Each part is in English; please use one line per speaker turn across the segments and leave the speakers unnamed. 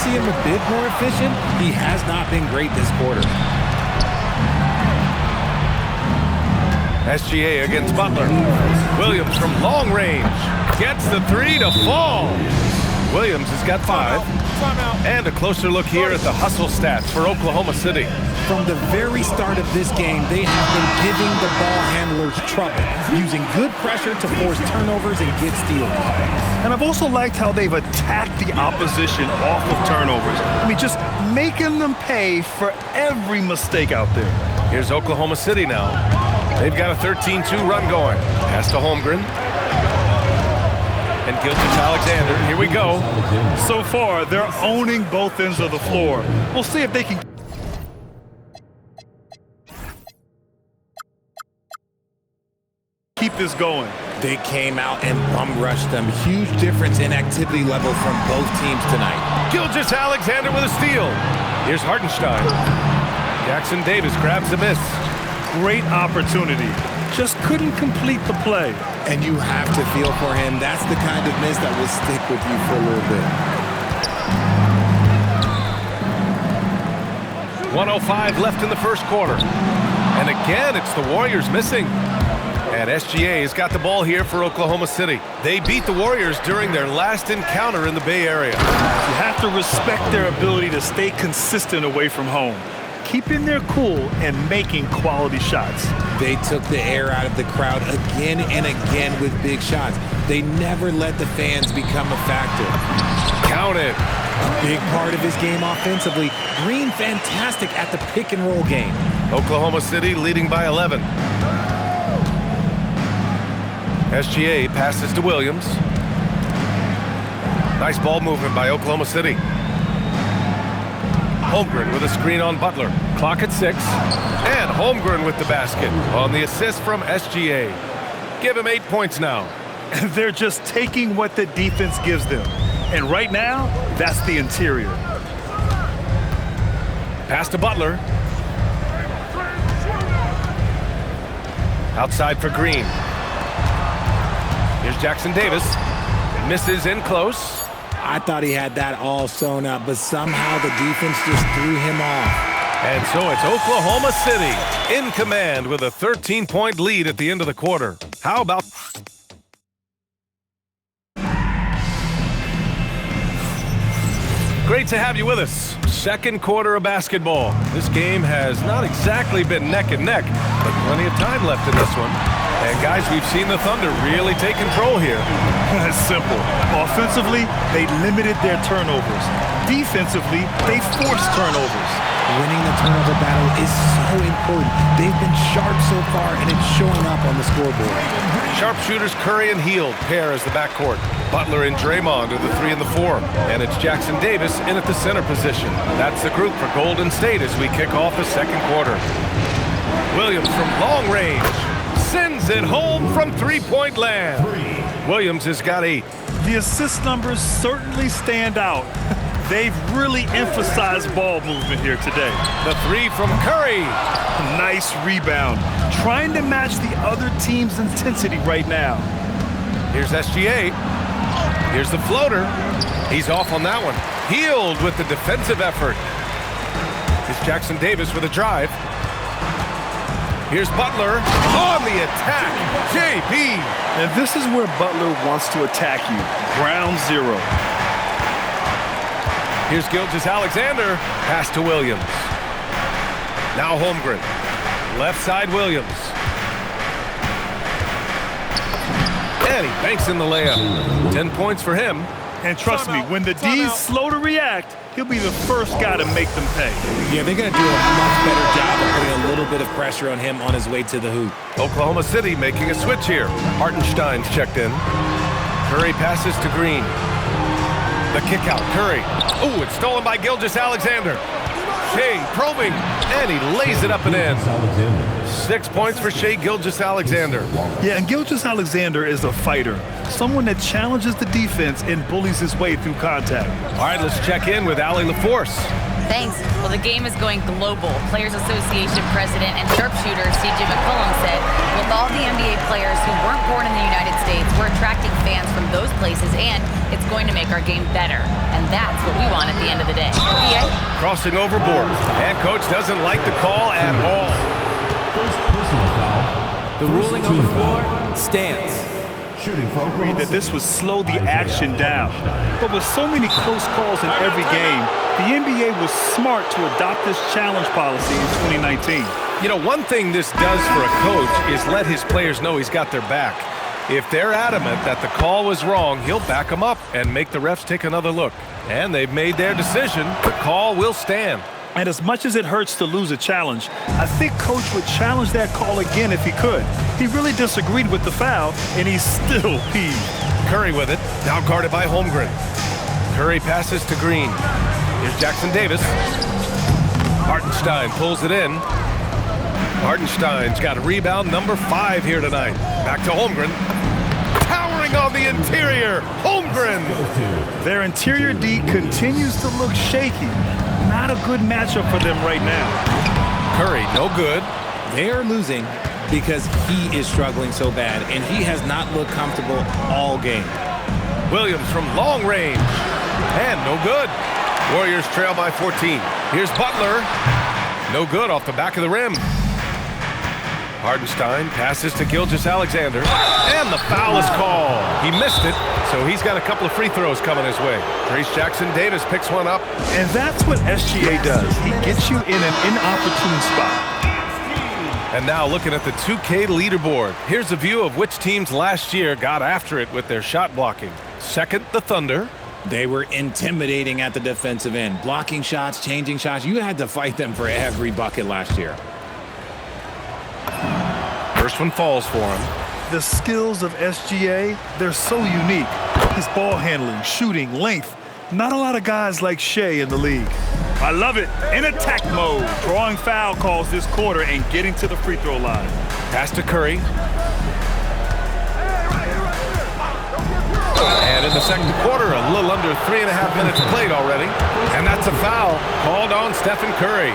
see him a bit more efficient. He has not been great this quarter.
SGA against Butler. Williams from long range gets the three to fall. Williams has got 5. And a closer look here at the hustle stats for Oklahoma City.
From the very start of this game, they have been giving the ball handlers trouble, using good pressure to force turnovers and get steals.
And I've also liked how they've attacked the opposition off of turnovers. I mean, just making them pay for every mistake out there.
Here's Oklahoma City now. They've got a 13-2 run going. Pass to Holmgren. And Gilgeous-Alexander. Here we go.
So far, they're owning both ends of the floor. We'll see if they can keep this going.
They came out and bum rushed them. Huge difference in activity level from both teams tonight.
Gilgeous-Alexander with a steal. Here's Hartenstein. Jackson Davis grabs the miss.
Great opportunity. Just couldn't complete the play.
And you have to feel for him. That's the kind of miss that will stick with you for a little bit.
1:05 left in the first quarter. And again, it's the Warriors missing. And SGA has got the ball here for Oklahoma City. They beat the Warriors during their last encounter in the Bay Area.
You have to respect their ability to stay consistent away from home, keeping their cool and making quality shots.
They took the air out of the crowd again and again with big shots. They never let the fans become a factor.
Count it.
A big part of his game offensively. Green fantastic at the pick and roll game.
Oklahoma City leading by 11. SGA passes to Williams. Nice ball movement by Oklahoma City. Holmgren with a screen on Butler. Clock at 6. And Holmgren with the basket on the assist from SGA. Give him 8 points now.
They're just taking what the defense gives them. And right now, that's the interior.
Pass to Butler. Outside for Green. Here's Jackson Davis. Misses in close.
I thought he had that all sewn up, but somehow the defense just threw him off.
And so it's Oklahoma City in command with a 13-point lead at the end of the quarter. How about... Great to have you with us. Second quarter of basketball. This game has not exactly been neck and neck, but plenty of time left in this one. And guys, we've seen the Thunder really take control here.
It's simple. Offensively, they limited their turnovers. Defensively, they forced turnovers.
Winning the turnover battle is so important. They've been sharp so far, and it's showing up on the scoreboard.
Sharpshooters Curry and Hield pair as the backcourt. Butler and Draymond are the 3 and the 4. And it's Jackson Davis in at the center position. That's the group for Golden State as we kick off the second quarter. Williams from long range sends it home from three-point land. Williams has got 8.
The assist numbers certainly stand out. They've really emphasized ball movement here today.
The 3 from Curry.
Nice rebound. Trying to match the other team's intensity right now.
Here's SGA. Here's the floater. He's off on that one. Hield with the defensive effort. Here's Jackson Davis with a drive. Here's Butler on the attack. JB.
And this is where Butler wants to attack you. Ground zero.
Here's Gilgeous-Alexander. Pass to Williams. Now Holmgren. Left side Williams. And he banks in the layup. 10 points for him.
And trust me, when the D's slow to react, he'll be the first guy to make them pay.
Yeah, they're going to do a much better job of putting a little bit of pressure on him on his way to the hoop.
Oklahoma City making a switch here. Hartenstein's checked in. Curry passes to Green. The kick out, Curry. Oh, it's stolen by Gilgeous-Alexander. Shai probing, and he lays it up and in. 6 points for Shai Gilgeous-Alexander.
Yeah, and Gilgeous-Alexander is a fighter. Someone that challenges the defense and bullies his way through contact.
All right, let's check in with Allie LaForce.
Thanks. Well, the game is going global. Players Association President and sharpshooter C.J. McCollum said, with all the NBA players who weren't born in the United States, we're attracting fans from those places, and it's going to make our game better. And that's what we want at the end of the day. PA?
Crossing overboard, and coach doesn't like the call at all.
The ruling on the floor stands.
Agreed that this would slow the action down. But with so many close calls in every game, the NBA was smart to adopt this challenge policy in 2019.
You know, one thing this does for a coach is let his players know he's got their back. If they're adamant that the call was wrong, he'll back them up and make the refs take another look. And they've made their decision. The call will stand.
And as much as it hurts to lose a challenge, I think Coach would challenge that call again if he could. He really disagreed with the foul, and he's still peeved.
Curry with it, now guarded by Holmgren. Curry passes to Green. Here's Jackson Davis. Hartenstein pulls it in. Hartenstein's got a rebound, number 5 here tonight. Back to Holmgren. Towering on the interior, Holmgren.
Their interior D continues to look shaky. Not a good matchup for them right now.
Curry, no good.
They are losing because he is struggling so bad, and he has not looked comfortable all game.
Williams from long range. And no good. Warriors trail by 14. Here's Butler. No good off the back of the rim. Hartenstein passes to Gilgeous-Alexander. And the foul is called. He missed it, so he's got a couple of free throws coming his way. Trace Jackson-Davis picks one up.
And that's what SGA does. He gets you in an inopportune spot.
And now looking at the 2K leaderboard. Here's a view of which teams last year got after it with their shot blocking. Second, the Thunder.
They were intimidating at the defensive end, blocking shots, changing shots. You had to fight them for every bucket last year.
First one falls for him.
The skills of SGA, they're so unique. His ball handling, shooting, length. Not a lot of guys like Shea in the league. I love it. In attack mode, drawing foul calls this quarter and getting to the free throw line.
Pass to Curry. And in the second quarter, a little under 3.5 minutes played already. And that's a foul called on Stephen Curry.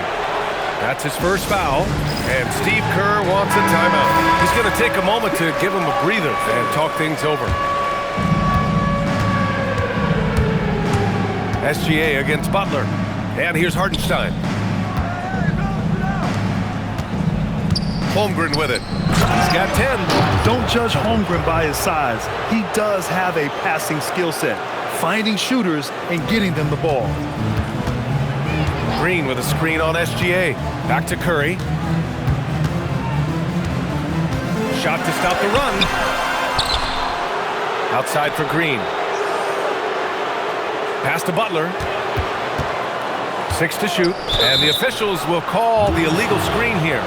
That's his first foul, and Steve Kerr wants a timeout. He's going to take a moment to give him a breather and talk things over. SGA against Butler. And here's Hartenstein. Holmgren with it. He's got 10.
Don't judge Holmgren by his size. He does have a passing skill set, finding shooters and getting them the ball.
Green with a screen on SGA. Back to Curry. Shot to stop the run. Outside for Green. Pass to Butler. 6 to shoot. And the officials will call the illegal screen here.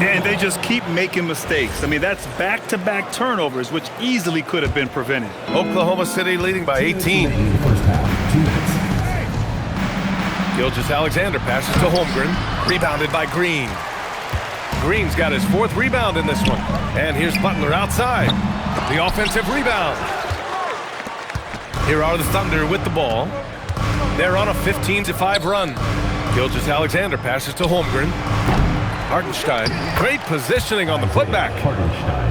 And they just keep making mistakes. I mean, that's back-to-back turnovers, which easily could have been prevented.
Oklahoma City leading by 18. Gilgeous-Alexander passes to Holmgren. Rebounded by Green. Green's got his 4th rebound in this one. And here's Butler outside. The offensive rebound. Here are the Thunder with the ball. They're on a 15-5 run. Gilgeous-Alexander passes to Holmgren. Hartenstein. Great positioning on the putback.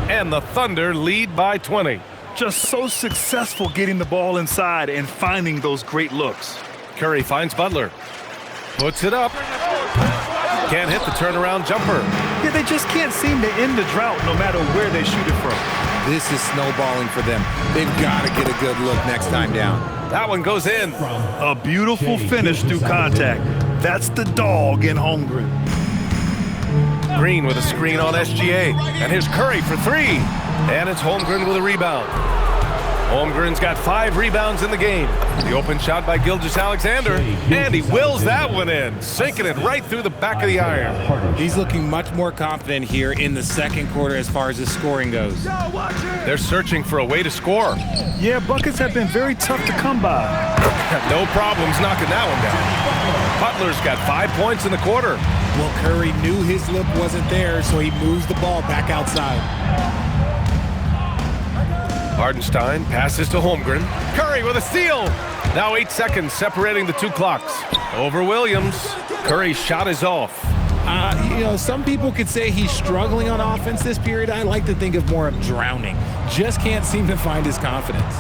And the Thunder lead by 20.
Just so successful getting the ball inside and finding those great looks.
Curry finds Butler. Puts it up. Can't hit the turnaround jumper.
Yeah, they just can't seem to end the drought no matter where they shoot it from.
This is snowballing for them. They've got to get a good look next time down.
That one goes in.
A beautiful finish through contact. That's the dog in Holmgren.
Green with a screen on SGA. And here's Curry for 3. And it's Holmgren with a rebound. Holmgren's got 5 rebounds in the game. The open shot by Gilgeous-Alexander. And he wills that one in, sinking it right through the back of the iron.
He's looking much more confident here in the second quarter as far as his scoring goes.
They're searching for a way to score.
Yeah, buckets have been very tough to come by.
No problems knocking that one down. Butler's got 5 points in the quarter.
Well, Curry knew his look wasn't there, so he moves the ball back outside.
Hartenstein passes to Holmgren. Curry with a steal. Now 8 seconds separating the 2 clocks. Over Williams. Curry's shot is off.
Some people could say he's struggling on offense this period. I like to think of more of drowning. Just can't seem to find his confidence.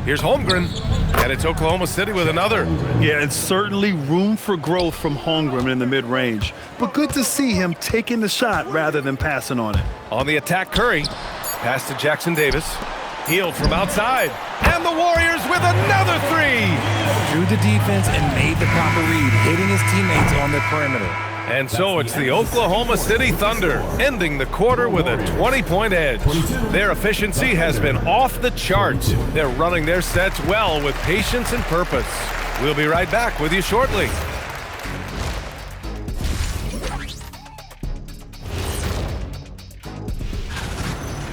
Here's Holmgren, and it's Oklahoma City with another.
Yeah, it's certainly room for growth from Holmgren in the mid-range. But good to see him taking the shot rather than passing on it.
On the attack, Curry. Pass to Jackson Davis. Healed from outside. And the Warriors with another three.
Drew the defense and made the proper read, hitting his teammates on the perimeter.
And so it's the Oklahoma City Thunder ending the quarter with a 20-point edge. Their efficiency has been off the charts. They're running their sets well with patience and purpose. We'll be right back with you shortly.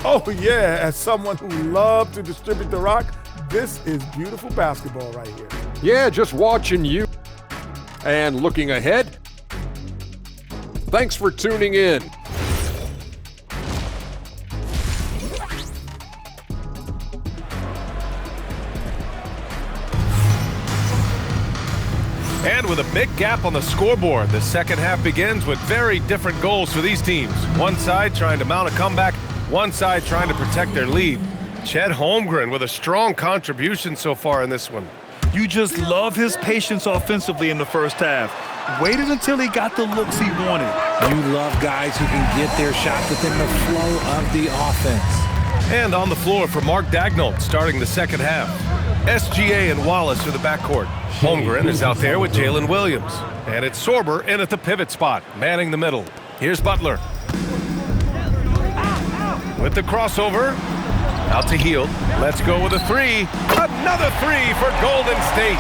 Oh yeah, as someone who loves to distribute the rock, this is beautiful basketball right here.
Yeah, just watching you and looking ahead. Thanks for tuning in.
And with a big gap on the scoreboard, the second half begins with very different goals for these teams. One side trying to mount a comeback, one side trying to protect their lead. Chet Holmgren with a strong contribution so far in this one.
You just love his patience offensively in the first half. Waited until he got the looks he wanted.
You love guys who can get their shot within the flow of the offense.
And on the floor for Mark Daigneault starting the second half. SGA and Wallace are the backcourt. Holmgren is out there with Jalen Williams. And it's Sorber in at the pivot spot, manning the middle. Here's Butler. With the crossover, out to Hield. Let's go with a three. Another three for Golden State.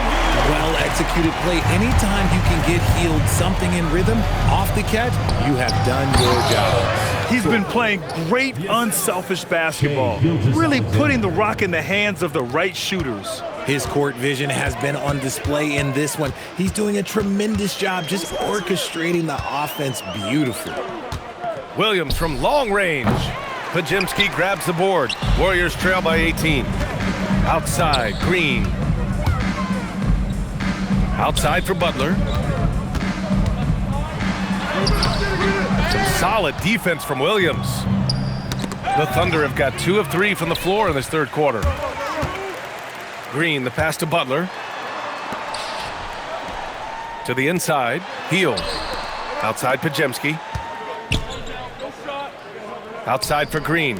Well-executed play. Anytime you can get Hield something in rhythm off the catch, you have done your job.
He's been playing great, unselfish basketball, really putting the rock in the hands of the right shooters.
His court vision has been on display in this one. He's doing a tremendous job just orchestrating the offense beautifully.
Williams from long range. Podziemski grabs the board. Warriors trail by 18. Outside, Green. Outside for Butler. Some solid defense from Williams. The Thunder have got 2 of 3 from the floor in this third quarter. Green, the pass to Butler. To the inside, Hield. Outside Podziemski. Outside for Green.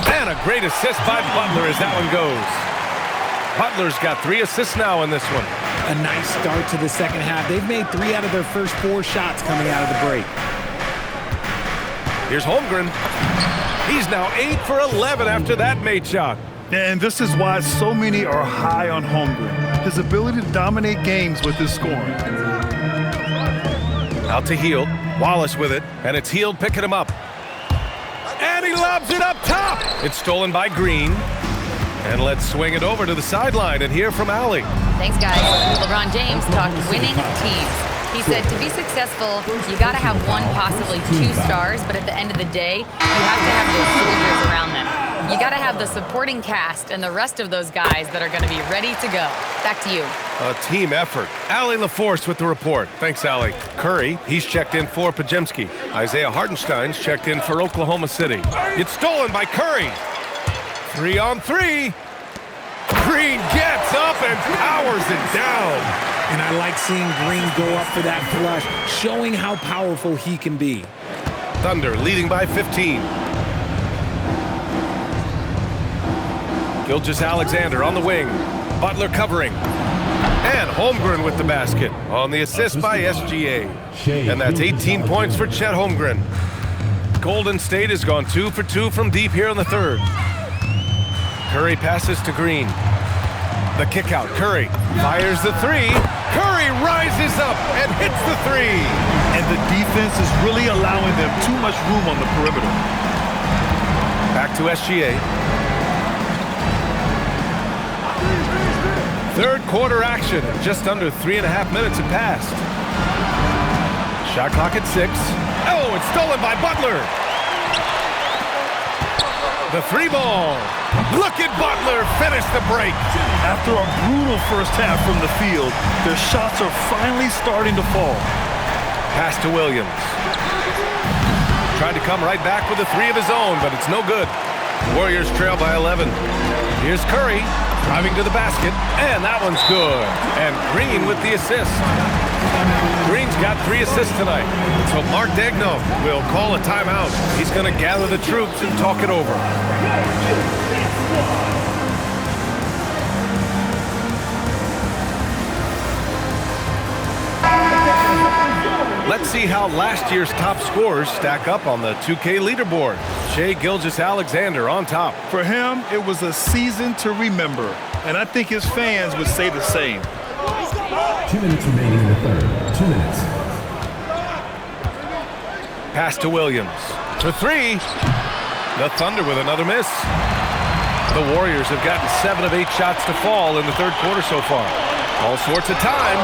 And a great assist by Butler as that one goes. Butler's got 3 assists now in this one.
A nice start to the second half. They've made 3 out of their first 4 shots coming out of the break.
Here's Holmgren. He's now 8 for 11 after that made shot.
And this is why so many are high on Holmgren. His ability to dominate games with his scoring.
Out to Hield. Wallace with it, and it's Hield picking him up. And he lobs it up top. It's stolen by Green. And let's swing it over to the sideline and hear from Allie.
Thanks, guys. LeBron James talked winning teams. He said to be successful, you got to have 1, possibly 2 stars, but at the end of the day, you have to have those soldiers around them. You got to have the supporting cast and the rest of those guys that are going to be ready to go. Back to you.
A team effort. Allie LaForce with the report. Thanks, Allie. Curry, he's checked in for Podziemski. Isaiah Hartenstein's checked in for Oklahoma City. It's stolen by Curry. 3 on 3. Green gets up and powers it down.
And I like seeing Green go up for that flush, showing how powerful he can be.
Thunder leading by 15. Gilgeous-Alexander on the wing. Butler covering. And Holmgren with the basket on the assist by SGA. And that's 18 points for Chet Holmgren. Golden State has gone 2 for 2 from deep here in the third. Curry passes to Green. The kick out. Curry fires the 3. Curry rises up and hits the 3.
And the defense is really allowing them too much room on the perimeter.
Back to SGA. Third quarter action. Just under 3.5 minutes have passed. Shot clock at 6. Oh, it's stolen by Butler. The three ball. Look at Butler finish the break.
After a brutal first half from the field, their shots are finally starting to fall.
Pass to Williams. Trying to come right back with a three of his own, but it's no good. Warriors trail by 11. Here's Curry driving to the basket, and that one's good. And Green with the assist. Green's got 3 assists tonight. So Mark Daigneault will call a timeout. He's going to gather the troops and talk it over. Let's see how last year's top scorers stack up on the 2K leaderboard. Shai Gilgeous-Alexander on top.
For him, it was a season to remember, and I think his fans would say the same.
2 minutes remaining in the third. 2 minutes.
Pass to Williams. For 3. The Thunder with another miss. The Warriors have gotten 7 of 8 shots to fall in the third quarter so far. All sorts of time.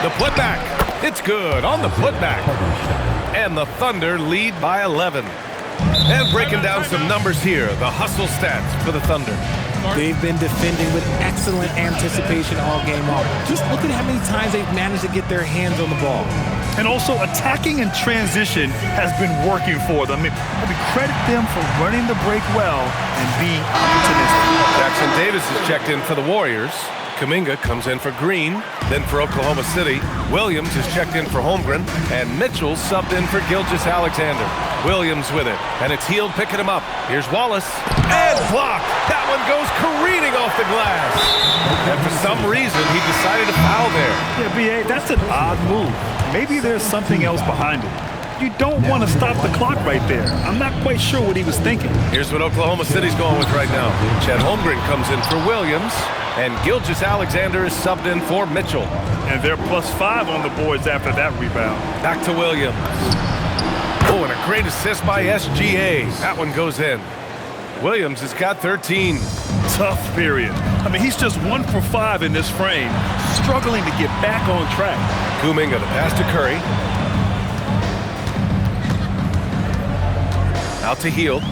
The putback. It's good on the putback. And the Thunder lead by 11. And breaking down some numbers here, the hustle stats for the Thunder.
They've been defending with excellent anticipation all game long. Just look at how many times they've managed to get their hands on the ball.
And also, attacking in transition has been working for them. I mean, credit them for running the break well and being opportunistic.
Jackson Davis is checked in for the Warriors. Kuminga comes in for Green, then for Oklahoma City. Williams is checked in for Holmgren, and Mitchell subbed in for Gilgeous-Alexander. Williams with it, and it's Hield picking him up. Here's Wallace, and blocked. That one goes careening off the glass. And for some reason, he decided to foul there.
Yeah, B.A., that's an odd move. Maybe there's something else behind it. You don't want to stop the clock right there. I'm not quite sure what he was thinking.
Here's what Oklahoma City's going with right now. Chet Holmgren comes in for Williams, and Gilgeous-Alexander is subbed in for Mitchell.
And they're +5 on the boards after that rebound.
Back to Williams. Oh, and a great assist by SGA. That one goes in. Williams has got 13.
Tough period. I mean, he's just 1 for 5 in this frame, struggling to get back on track.
Kuminga, the pass to Curry. Out to Hield.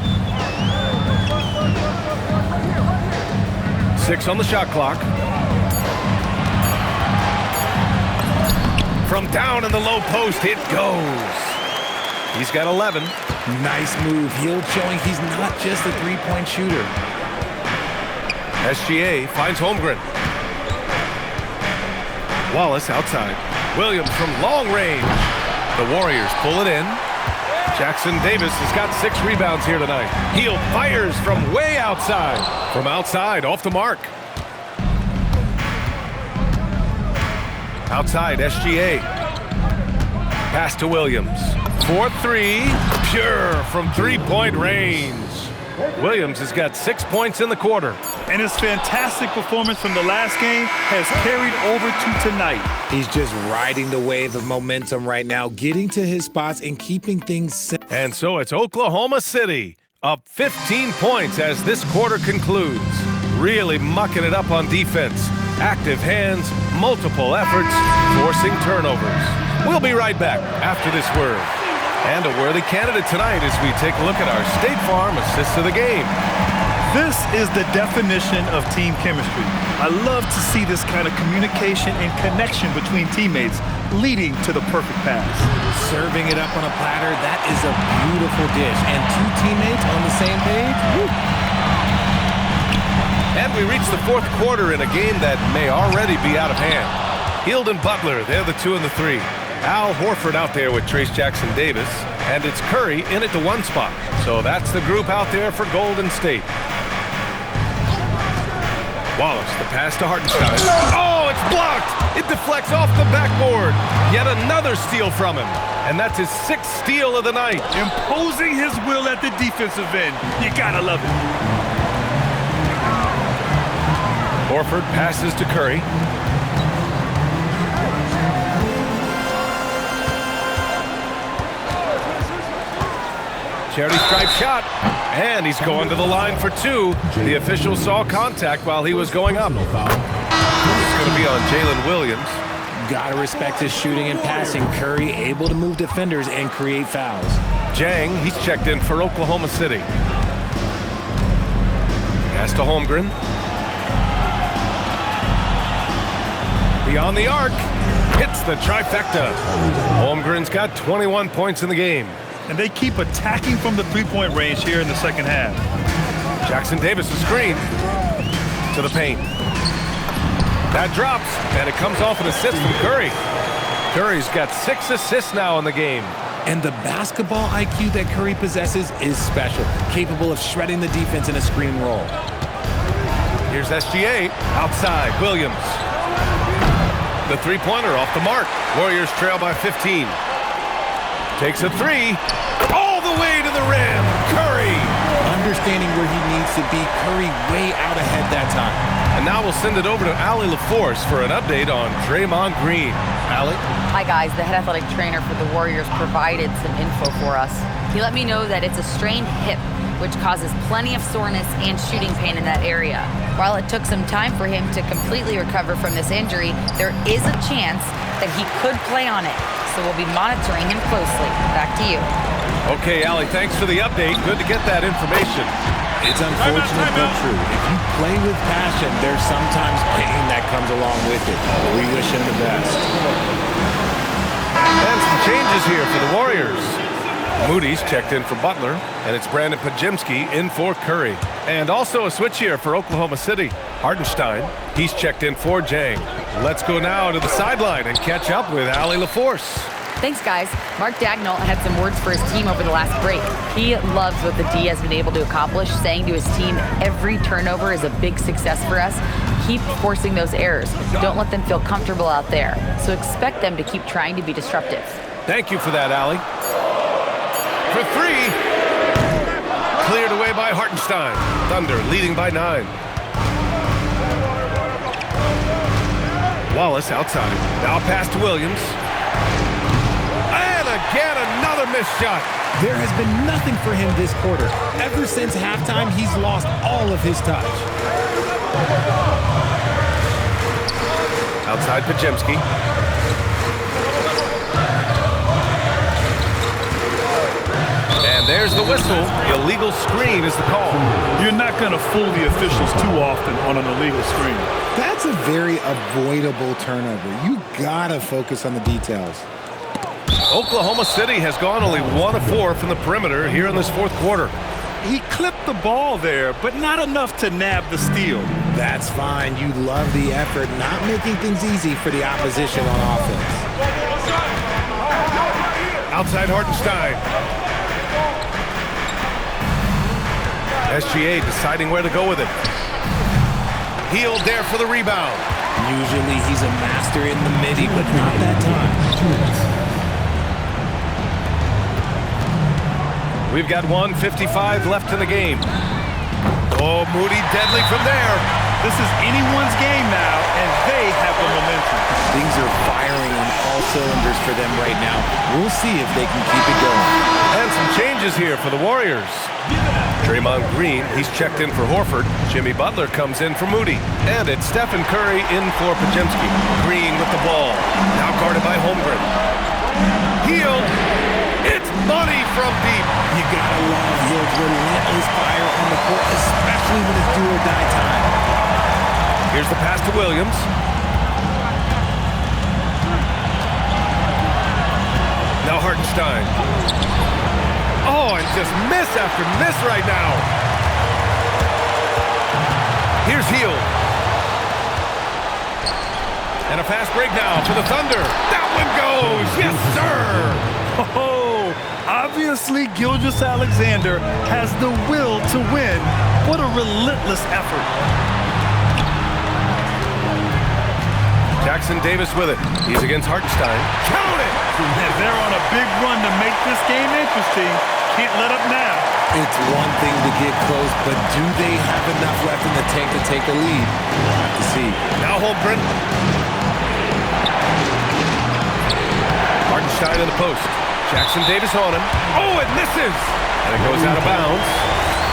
6 on the shot clock. From down in the low post, it goes. He's got 11.
Nice move. Hield showing he's not just a three-point shooter.
SGA finds Holmgren. Wallace outside. Williams from long range. The Warriors pull it in. Jackson Davis has got 6 rebounds here tonight. Hield fires from way outside. From outside, off the mark. Outside, SGA. Pass to Williams. 4-3, pure from three-point range. Williams has got 6 points in the quarter.
And his fantastic performance from the last game has carried over to tonight.
He's just riding the wave of momentum right now, getting to his spots and keeping things simple.
And so it's Oklahoma City up 15 points as this quarter concludes. Really mucking it up on defense. Active hands, multiple efforts, forcing turnovers. We'll be right back after this word. And a worthy candidate tonight as we take a look at our State Farm Assist of the Game.
This is the definition of team chemistry. I love to see this kind of communication and connection between teammates leading to the perfect pass.
Serving it up on a platter, that is a beautiful dish. And 2 teammates on the same page. Woo.
And we reach the fourth quarter in a game that may already be out of hand. Hield and Butler, they're the 2 and the 3. Al Horford out there with Trayce Jackson Davis, and it's Curry in at the 1 spot. So that's the group out there for Golden State. Wallace, the pass to Hartenstein. Oh, it's blocked! It deflects off the backboard. Yet another steal from him. And that's his 6th steal of the night.
Imposing his will at the defensive end. You gotta love it.
Horford passes to Curry. Charity stripe shot, and he's going to the line for 2. The official saw contact while he was going up. It's going to be on Jalen Williams.
Gotta respect his shooting and passing. Curry able to move defenders and create fouls.
Jang, he's checked in for Oklahoma City. Pass to Holmgren. Beyond the arc. Hits the trifecta. Holmgren's got 21 points in the game.
And they keep attacking from the three-point range here in the second half.
Jackson Davis a screen to the paint. That drops, and it comes off an assist from Curry. Curry's got 6 assists now in the game.
And the basketball IQ that Curry possesses is special, capable of shredding the defense in a screen and roll.
Here's SGA outside. Williams. The three-pointer off the mark. Warriors trail by 15. Takes a three. All the way to the rim. Curry.
Understanding where he needs to be, Curry way out ahead that time.
And now we'll send it over to Allie LaForce for an update on Draymond Green. Allie?
Hi guys, the head athletic trainer for the Warriors provided some info for us. He let me know that it's a strained hip, which causes plenty of soreness and shooting pain in that area. While it took some time for him to completely recover from this injury, there is a chance that he could play on it. So we'll be monitoring him closely. Back to you.
Okay, Allie, thanks for the update. Good to get that information.
It's unfortunate but true. If you play with passion, there's sometimes pain that comes along with it. We wish him the best.
And some changes here for the Warriors. Moody's checked in for Butler, and it's Brandon Podziemski in for Curry. And also a switch here for Oklahoma City. Hartenstein, he's checked in for Jang. Let's go now to the sideline and catch up with Allie LaForce.
Thanks, guys. Mark Dagnall had some words for his team over the last break. He loves what the D has been able to accomplish, saying to his team, every turnover is a big success for us. Keep forcing those errors. Don't let them feel comfortable out there. So expect them to keep trying to be disruptive.
Thank you for that, Allie. For three. Cleared away by Hartenstein. Thunder leading by 9. Wallace outside. Now pass to Williams. And again, another missed shot.
There has been nothing for him this quarter. Ever since halftime, he's lost all of his touch.
Outside Podziemski. And there's the whistle. Illegal screen is the call.
You're not going to fool the officials too often on an illegal screen.
That's a very avoidable turnover. You gotta focus on the details.
Oklahoma City has gone only 1 of 4 from the perimeter here in this fourth quarter.
He clipped the ball there, but not enough to nab the steal.
That's fine. You love the effort, not making things easy for the opposition on offense.
Outside Hartenstein. SGA deciding where to go with it. Hield there for the rebound.
Usually he's a master in the midi, but not that time.
We've got 1:55 left in the game. Oh, Moody deadly from there.
This is anyone's game now, and they have the momentum.
Things are firing on all cylinders for them right now. We'll see if they can keep it going.
And some changes here for the Warriors. Draymond Green, he's checked in for Horford. Jimmy Butler comes in for Moody. And it's Stephen Curry in for Podziemski. Green with the ball. Now guarded by Holmgren. Hield. It's money from deep.
You gotta love Hield's relentless fire on the court, especially when it's do or die time.
Here's the pass to Williams. Now Hartenstein. Oh, and just miss after miss right now. Here's Hield. And a fast break now for the Thunder. That one goes. Yes, sir.
Oh, obviously Gilgeous-Alexander has the will to win. What a relentless effort.
Jackson Davis with it. He's against Hartenstein. Count it!
They're on a big run to make this game interesting. Can't let up now.
It's one thing to get close, but do they have enough left in the tank to take a lead? We'll have to see.
Now Holmgren. Hartenstein in the post. Jackson Davis on him. Oh, it misses! And it goes out of bounds.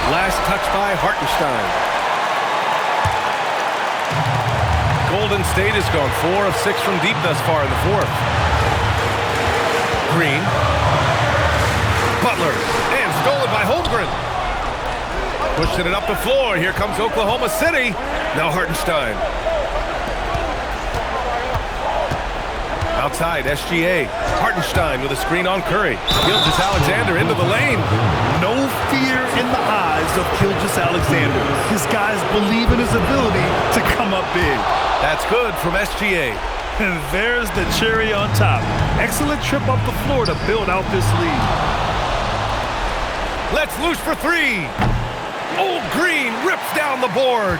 Last touch by Hartenstein. Golden State has gone 4 of 6 from deep thus far in the fourth. Green. Butler. And stolen by Holmgren. Pushing it up the floor. Here comes Oklahoma City. Now Hartenstein. Outside, SGA. Hartenstein with a screen on Curry. Gilgeous-Alexander into the lane.
No fear in the eyes of Gilgeous-Alexander. His guys believe in his ability to come up big.
That's good from SGA.
And there's the cherry on top. Excellent trip up the floor to build out this lead.
Let's loose for three. Old Green rips down the board.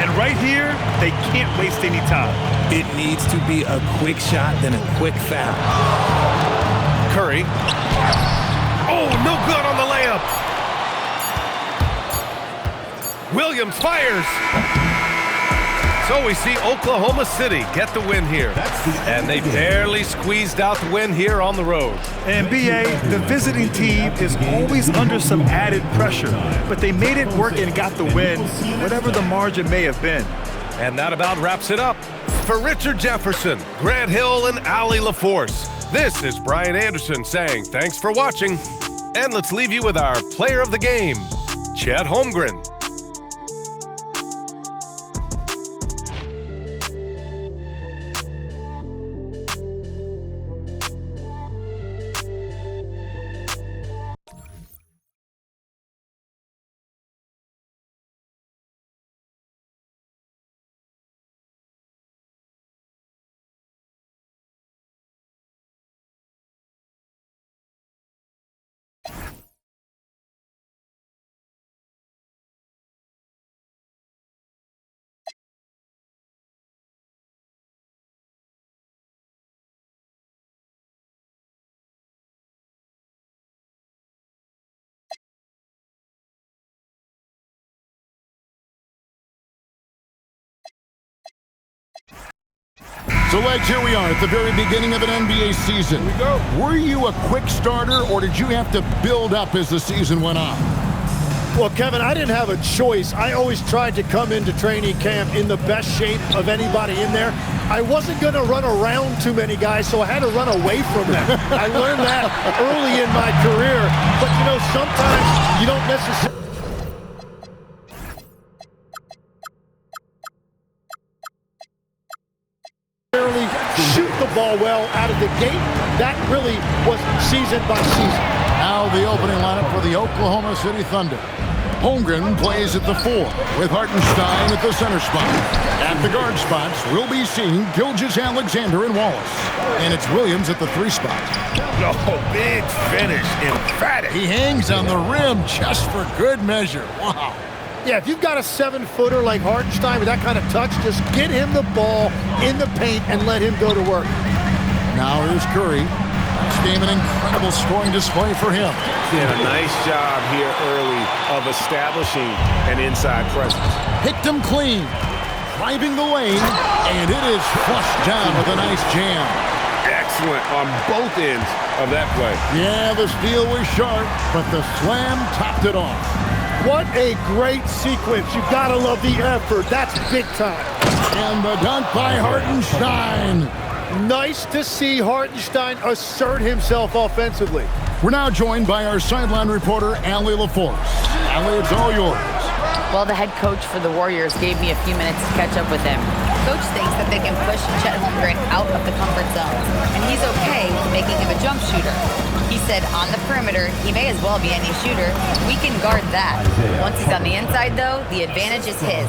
And right here, they can't waste any time.
It needs to be a quick shot, then a quick foul.
Curry. Oh, no good on the layup. Williams fires. So we see Oklahoma City get the win here. And they barely squeezed out the win here on the road.
And BA, the visiting team is always under some added pressure, but they made it work and got the win, whatever the margin may have been.
And that about wraps it up. For Richard Jefferson, Grant Hill, and Allie LaForce, this is Brian Anderson saying thanks for watching. And let's leave you with our player of the game, Chet Holmgren.
So, Legs, here we are at the very beginning of an NBA season. Here we go. Were you a quick starter, or did you have to build up as the season went on?
Well, Kevin, I didn't have a choice. I always tried to come into training camp in the best shape of anybody in there. I wasn't going to run around too many guys, so I had to run away from them. I learned that early in my career. But, you know, sometimes you don't necessarily shoot the ball well out of the gate. That really was season by season.
Now the opening lineup for the Oklahoma City Thunder. Holmgren plays at the 4 with Hartenstein at the center spot. At the guard spots, we'll be seeing Gilgeous-Alexander and Wallace. And it's Williams at the 3 spot.
Oh, big finish, emphatic.
He hangs on the rim just for good measure. Wow.
Yeah, if you've got a 7-footer like Hartenstein with that kind of touch, just get him the ball in the paint and let him go to work.
Now here's Curry. This game an incredible scoring display for him.
Did a nice job here early of establishing an inside presence.
Picked him clean, driving the lane, and it is flushed down with a nice jam.
Excellent on both ends of that play.
Yeah, the steal was sharp, but the slam topped it off.
What a great sequence. You've got to love the effort. That's big time.
And the dunk by Hartenstein.
Nice to see Hartenstein assert himself offensively.
We're now joined by our sideline reporter, Allie LaForce. Allie, it's all yours.
Well, the head coach for the Warriors gave me a few minutes to catch up with him. Coach thinks that they can push Chet Holmgren out of the comfort zone, and he's okay with making him a jump shooter. He said on the perimeter, he may as well be any shooter. We can guard that. Once he's on the inside, though, the advantage is his.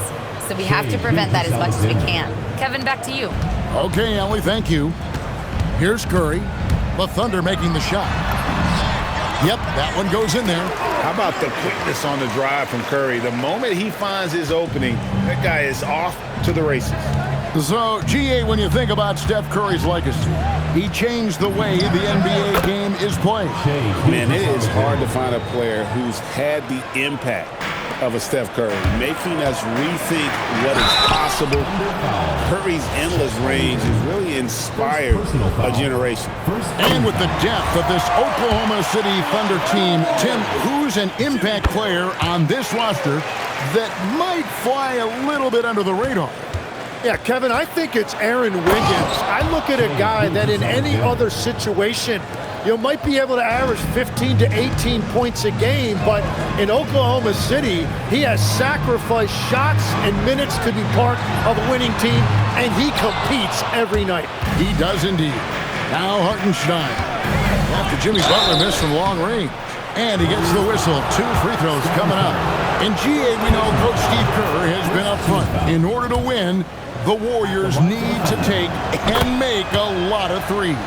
So we have to prevent that as much as we can. Kevin, back to you.
Okay, Allie, thank you. Here's Curry. The Thunder making the shot. Yep, that one goes in there.
How about the quickness on the drive from Curry? The moment he finds his opening, that guy is off to the races.
So, GA, when you think about Steph Curry's legacy, he changed the way the NBA game is played.
Man, it is hard to find a player who's had the impact of a Steph Curry, making us rethink what is possible. Curry's endless range has really inspired a generation.
And with the depth of this Oklahoma City Thunder team, Tim, who's an impact player on this roster that might fly a little bit under the radar?
Yeah, Kevin, I think it's Aaron Wiggins. I look at a guy that in any other situation you might be able to average 15 to 18 points a game, but in Oklahoma City, he has sacrificed shots and minutes to be part of a winning team, and he competes every night.
He does indeed. Now Hartenstein. After Jimmy Butler missed from long range. And he gets the whistle. 2 free throws coming up. In GA, we know Coach Steve Kerr has been up front. In order to win, the Warriors need to take and make a lot of threes.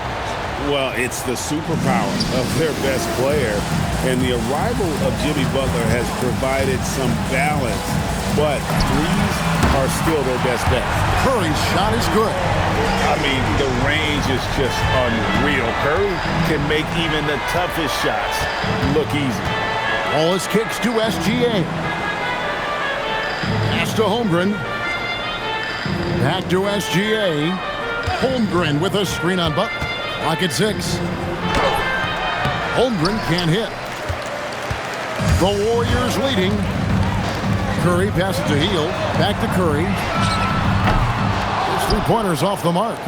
Well, it's the superpower of their best player. And the arrival of Jimmy Butler has provided some balance. But threes are still their best bet.
Curry's shot is good.
I mean, the range is just unreal. Curry can make even the toughest shots look easy.
Wallace kicks to SGA. Pass to Holmgren. Back to SGA. Holmgren with a screen on Butler. Clock at 6. Holmgren can't hit. The Warriors leading. Curry passes to Hield. Back to Curry. His three-pointers off the mark.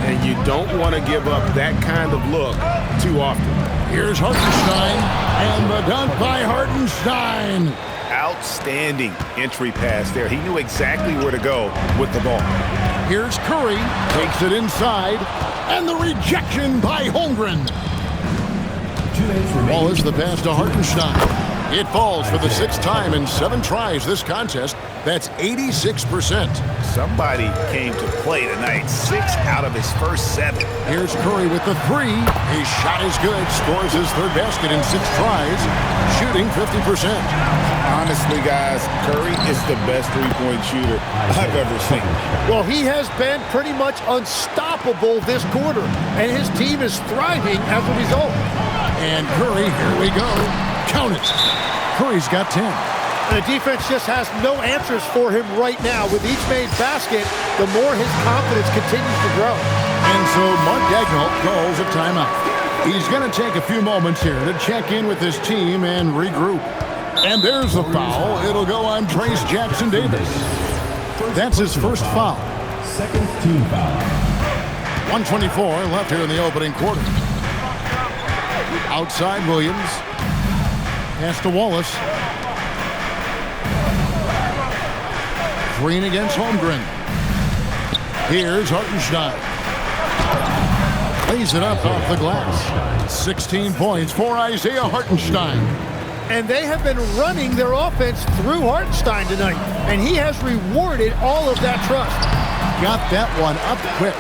And you don't want to give up that kind of look too often.
Here's Hartenstein. And the dunk by Hartenstein.
Outstanding entry pass there. He knew exactly where to go with the ball.
Here's Curry. Takes it inside. And the rejection by Holmgren. Wallace the pass to Hartenstein. It falls for the 6th time in 7 tries this contest. That's 86%.
Somebody came to play tonight. 6 out of his first 7.
Here's Curry with the 3. His shot is good. Scores his 3rd basket in 6 tries. Shooting 50%.
Honestly, guys, Curry is the best three-point shooter I've ever seen.
Well, he has been pretty much unstoppable this quarter, and his team is thriving as a result.
And Curry, here we go. Count it. Curry's got 10.
The defense just has no answers for him right now. With each made basket, the more his confidence continues to grow.
And so Mark Daigneault calls a timeout. He's going to take a few moments here to check in with his team and regroup. And there's the foul. It'll go on Trayce Jackson-Davis. That's his first foul.
Second team foul.
1:24 left here in the opening quarter. Outside Williams. Pass to Wallace. Green against Holmgren. Here's Hartenstein. Lays it up off the glass. 16 points for Isaiah Hartenstein.
And they have been running their offense through Hartenstein tonight. And he has rewarded all of that trust.
Got that one up quick.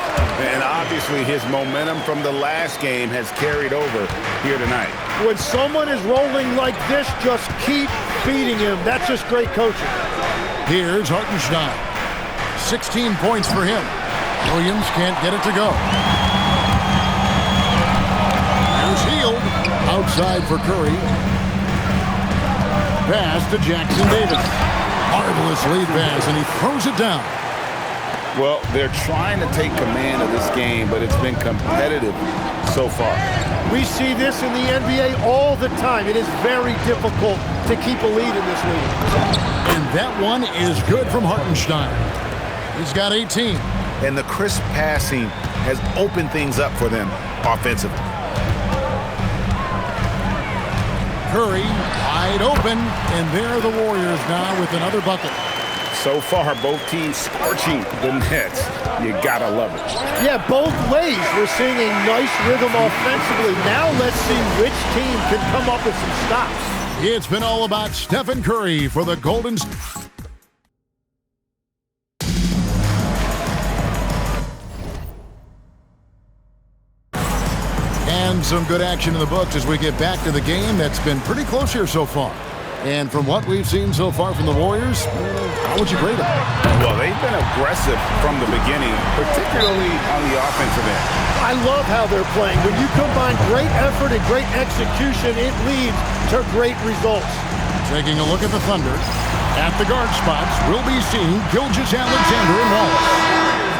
And obviously his momentum from the last game has carried over here tonight.
When someone is rolling like this, just keep feeding him. That's just great coaching.
Here's Hartenstein. 16 points for him. Williams can't get it to go. There's Hield. Outside for Curry. Pass to Jackson-Davis. Marvelous lead pass, and he throws it down.
Well, they're trying to take command of this game, but it's been competitive so far.
We see this in the NBA all the time. It is very difficult to keep a lead in this league.
And that one is good from Hartenstein. He's got 18.
And the crisp passing has opened things up for them offensively.
Curry wide open, and there are the Warriors now with another bucket.
So far, both teams scorching the nets. You gotta love it.
Yeah, both ways. We're seeing a nice rhythm offensively. Now let's see which team can come up with some stops.
It's been all about Stephen Curry for the Golden State. And some good action in the books as we get back to the game that's been pretty close here so far. And from what we've seen so far from the Warriors, how would you grade them?
Well, they've been aggressive from the beginning, particularly on the offensive end.
I love how they're playing. When you combine great effort and great execution, it leads to great results.
Taking a look at the Thunder. At the guard spots, we'll be seeing Gilgeous-Alexander and Wallace.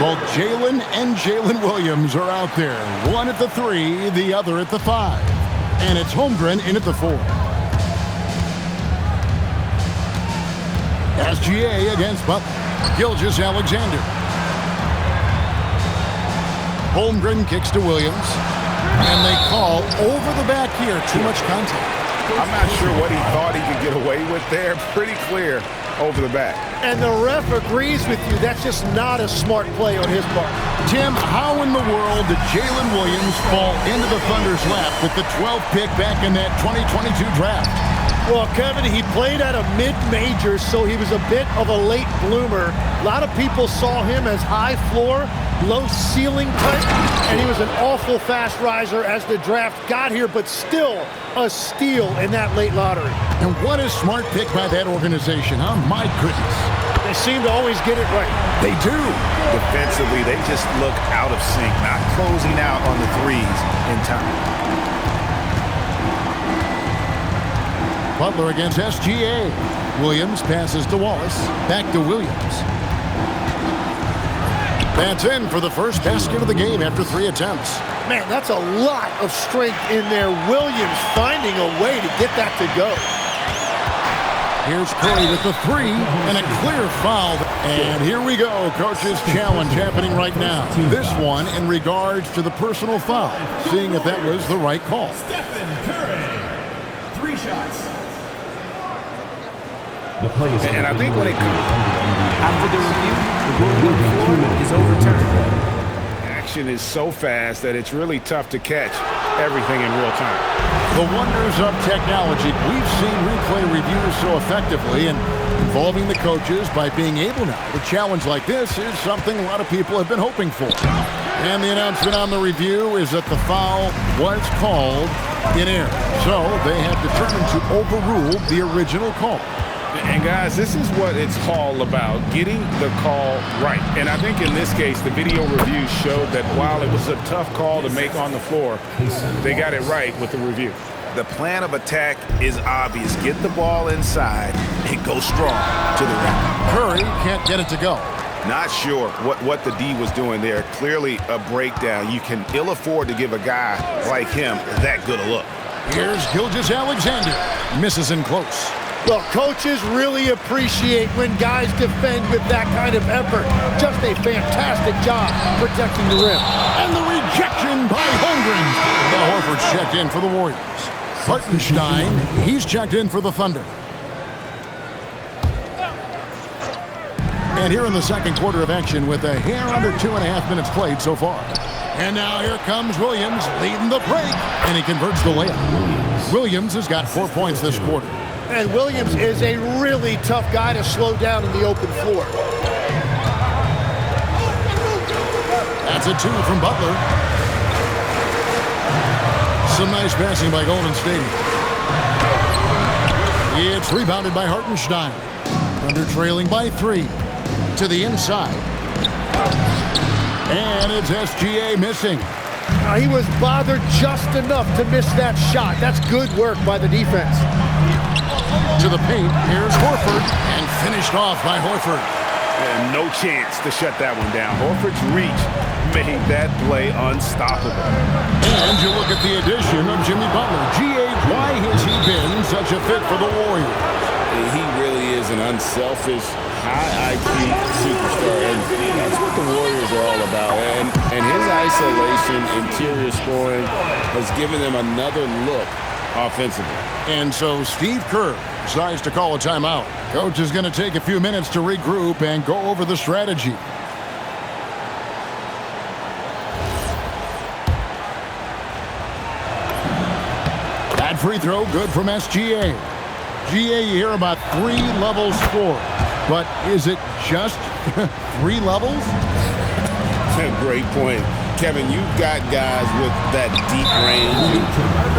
Both Jalen and Jalen Williams are out there. One at the 3, the other at the 5. And it's Holmgren in at the 4. SGA against Butler. Gilgeous-Alexander. Holmgren kicks to Williams. And they call over the back here. Too much contact.
I'm not sure what he thought he could get away with there. Pretty clear over the back.
And the ref agrees with you. That's just not a smart play on his part.
Tim, how in the world did Jalen Williams fall into the Thunder's lap with the 12th pick back in that 2022 draft?
Well, Kevin, he played at a mid-major, so he was a bit of a late bloomer. A lot of people saw him as high floor, low ceiling type, and he was an awful fast riser as the draft got here, but still a steal in that late lottery.
And what a smart pick by that organization, huh? My goodness.
They seem to always get it right.
They do. Defensively, they just look out of sync, not closing out on the threes in time.
Butler against SGA. Williams passes to Wallace. Back to Williams. That's in for the first basket of the game after 3 attempts.
Man, that's a lot of strength in there. Williams finding a way to get that to go.
Here's Curry with the 3 and a clear foul. And here we go. Coach's challenge happening right now. This one in regards to the personal foul. Seeing if that was the right call.
Stephen Curry. 3 shots.
And I think when it comes
After the review, the rule on the floor is overturned.
action is so fast that it's really tough to catch everything in real time.
The wonders of technology. We've seen replay reviews so effectively and involving the coaches by being able now to challenge like this is something a lot of people have been hoping for. And the announcement on the review is that the foul was called in error. So they have determined to overrule the original call.
And guys, this is what it's all about, getting the call right. And I think in this case, the video review showed that while it was a tough call to make on the floor, they got it right with the review.
The plan of attack is obvious. Get the ball inside and go strong to the rim.
Curry can't get it to go.
Not sure what the D was doing there. Clearly a breakdown. You can ill afford to give a guy like him that good a look.
Here's Gilgeous-Alexander. Misses in close.
Well, coaches really appreciate when guys defend with that kind of effort. Just a fantastic job protecting the rim.
And the rejection by Holmgren. Horford's checked in for the Warriors. Hartenstein, he's checked in for the Thunder. And here in the second quarter of action with a hair under 2.5 minutes played so far. And now here comes Williams leading the break. And he converts the layup. Williams has got 4 points this quarter.
And Williams is a really tough guy to slow down in the open floor.
That's a 2 from Butler. Some nice passing by Golden State. It's rebounded by Hartenstein. Under trailing by 3. To the inside. And it's SGA missing.
He was bothered just enough to miss that shot. That's good work by the defense.
To the paint, here's Horford, and finished off by Horford.
And no chance to shut that one down. Horford's reach made that play unstoppable.
And you look at the addition of Jimmy Butler. G.A., why has he been such a fit for the Warriors?
He really is an unselfish, high IQ superstar, and that's what the Warriors are all about. And his isolation, interior scoring, has given them another look offensively.
And so Steve Kerr decides to call a timeout. Coach is going to take a few minutes to regroup and go over the strategy. That free throw good from SGA. GA, you hear about 3-level score, but is it just 3 levels?
Great point. Kevin, you've got guys with that deep range.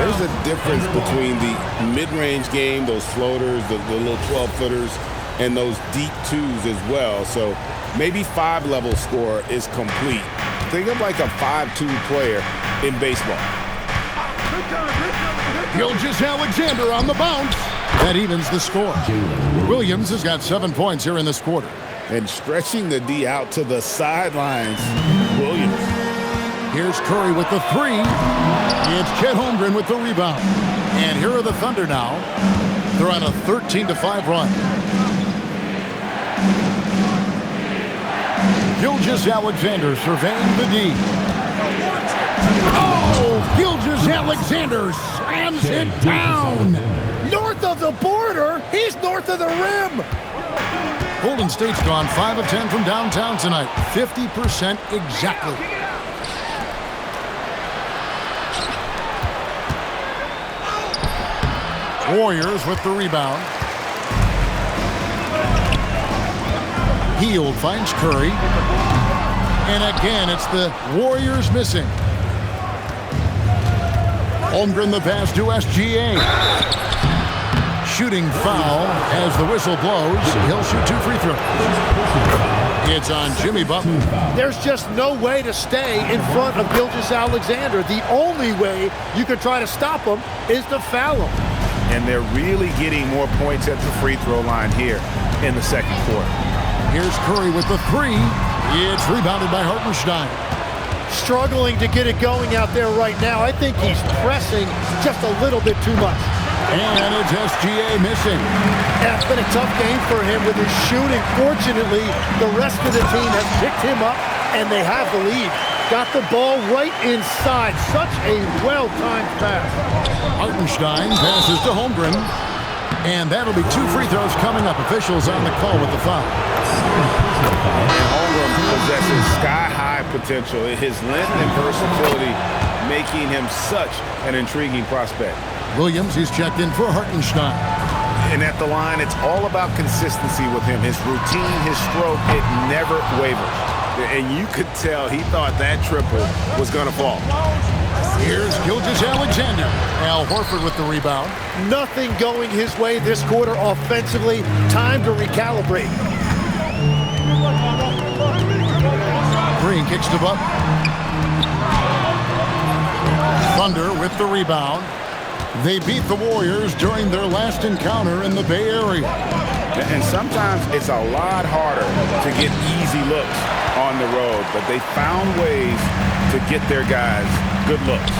There's a difference between the mid-range game, those floaters, the little 12-footers, and those deep 2s as well. So maybe 5-level score is complete. Think of like a 5-2 player in baseball.
Gilgeous-Alexander on the bounce. That evens the score. Williams has got 7 points here in this quarter.
And stretching the D out to the sidelines, Williams.
Here's Curry with the 3. It's Chet Holmgren with the rebound. And here are the Thunder now. They're on a 13-5 run. Gilgeous-Alexander surveying the D. Oh, Gilgeous-Alexander slams it down.
North of the border, he's north of the rim.
Golden State's gone 5 of 10 from downtown tonight. 50% exactly. Warriors with the rebound. Hield finds Curry. And again, it's the Warriors missing. Holmgren the pass to SGA. Shooting foul as the whistle blows. He'll shoot 2 free throws. It's on Jimmy Butler.
There's just no way to stay in front of Gilgeous-Alexander. The only way you could try to stop him is to foul him.
And they're really getting more points at the free throw line here in the second quarter.
Here's Curry with the 3. It's rebounded by Hartenstein.
Struggling to get it going out there right now. I think he's pressing just a little bit too much.
And it's SGA missing.
Yeah, it's been a tough game for him with his shooting. Fortunately, the rest of the team has picked him up, and they have the lead. Got the ball right inside. Such a well-timed pass.
Hartenstein passes to Holmgren. And that'll be 2 free throws coming up. Officials on the call with the foul.
And Holmgren possesses sky-high potential. His length and versatility making him such an intriguing prospect.
Williams, he's checked in for Hartenstein.
And at the line, it's all about consistency with him. His routine, his stroke, it never wavers. And you could tell he thought that triple was going to fall.
Here's Gilgeous-Alexander. Al Horford with the rebound.
Nothing going his way this quarter offensively. Time to recalibrate.
Green kicks to Butler. Thunder with the rebound. They beat the Warriors during their last encounter in the Bay Area.
And sometimes it's a lot harder to get easy looks on the road, but they found ways to get their guys good looks.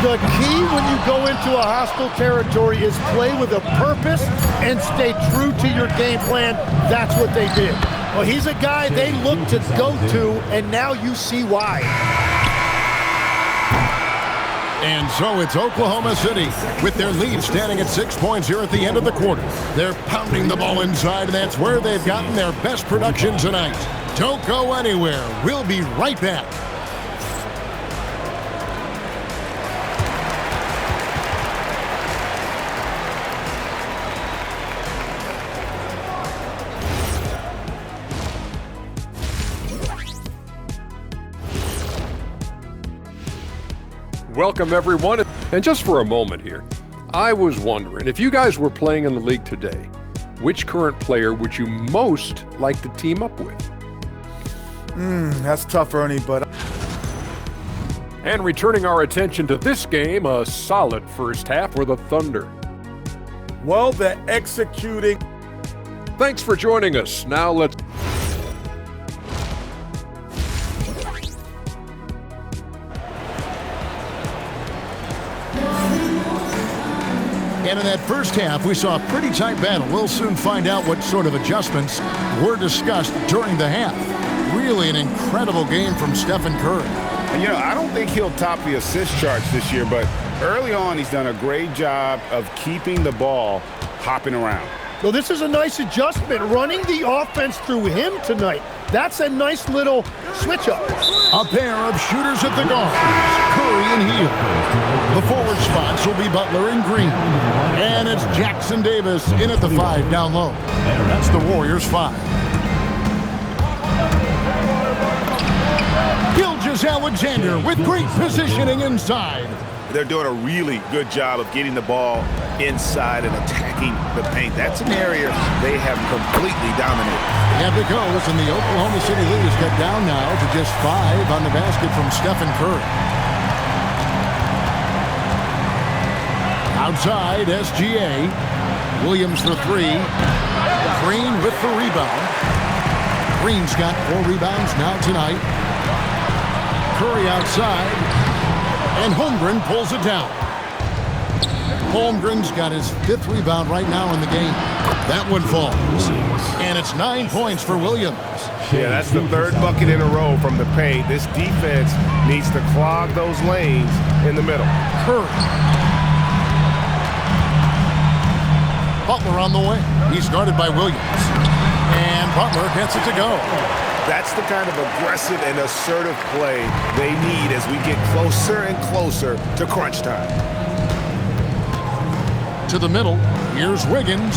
The key when you go into a hostile territory is play with a purpose and stay true to your game plan. That's what they did. Well, he's a guy they look to go to, and now you see why.
And so it's Oklahoma City with their lead standing at 6 points here at the end of the quarter. They're pounding the ball inside, and that's where they've gotten their best production tonight. Don't go anywhere. We'll be right back.
Welcome, everyone. And just for a moment here, I was wondering, if you guys were playing in the league today, which current player would you most like to team up with?
That's tough, Ernie, but...
And returning our attention to this game, a solid first half for the Thunder.
Well, they're executing.
Thanks for joining us. Now let's...
And in that first half, we saw a pretty tight battle. We'll soon find out what sort of adjustments were discussed during the half. Really an incredible game from Stephen Curry.
And, you know, I don't think he'll top the assist charts this year, but early on he's done a great job of keeping the ball hopping around.
Well, this is a nice adjustment, running the offense through him tonight. That's a nice little switch-up.
A pair of shooters at the guards, Curry and Hield. The forward spots will be Butler and Green. And it's Jackson Davis in at the 5 down low. That's the Warriors' 5. Gilgeous-Alexander with great positioning inside.
They're doing a really good job of getting the ball inside and attacking the paint. That's an area they have completely dominated.
And it goes, and the Oklahoma City lead is cut down now to just 5 on the basket from Stephen Curry. Outside, SGA. Williams for 3. Green with the rebound. Green's got 4 rebounds now tonight. Curry outside. And Holmgren pulls it down. Holmgren's got his 5th rebound right now in the game. That one falls. And it's 9 points for Williams.
Yeah, that's the 3rd bucket in a row from the paint. This defense needs to clog those lanes in the middle.
Curry. Butler on the way. He's guarded by Williams. And Butler gets it to go.
That's the kind of aggressive and assertive play they need as we get closer and closer to crunch time.
To the middle, here's Wiggins.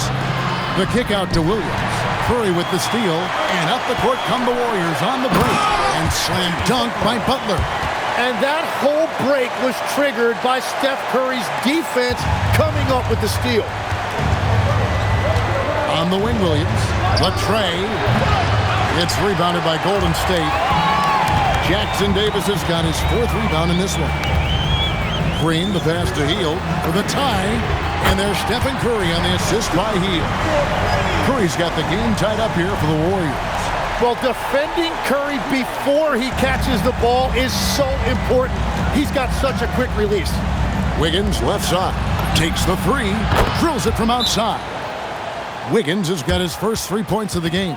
The kick out to Williams. Curry with the steal, and up the court come the Warriors on the break. And slam dunk by Butler.
And that whole break was triggered by Steph Curry's defense coming up with the steal.
On the wing, Williams. Latrey. It's rebounded by Golden State. Jackson Davis has got his 4th rebound in this one. Green, the pass to Hield for the tie. And there's Stephen Curry on the assist by Hield. Curry's got the game tied up here for the Warriors.
Well, defending Curry before he catches the ball is so important. He's got such a quick release.
Wiggins, left side. Takes the 3. Drills it from outside. Wiggins has got his first 3 points of the game.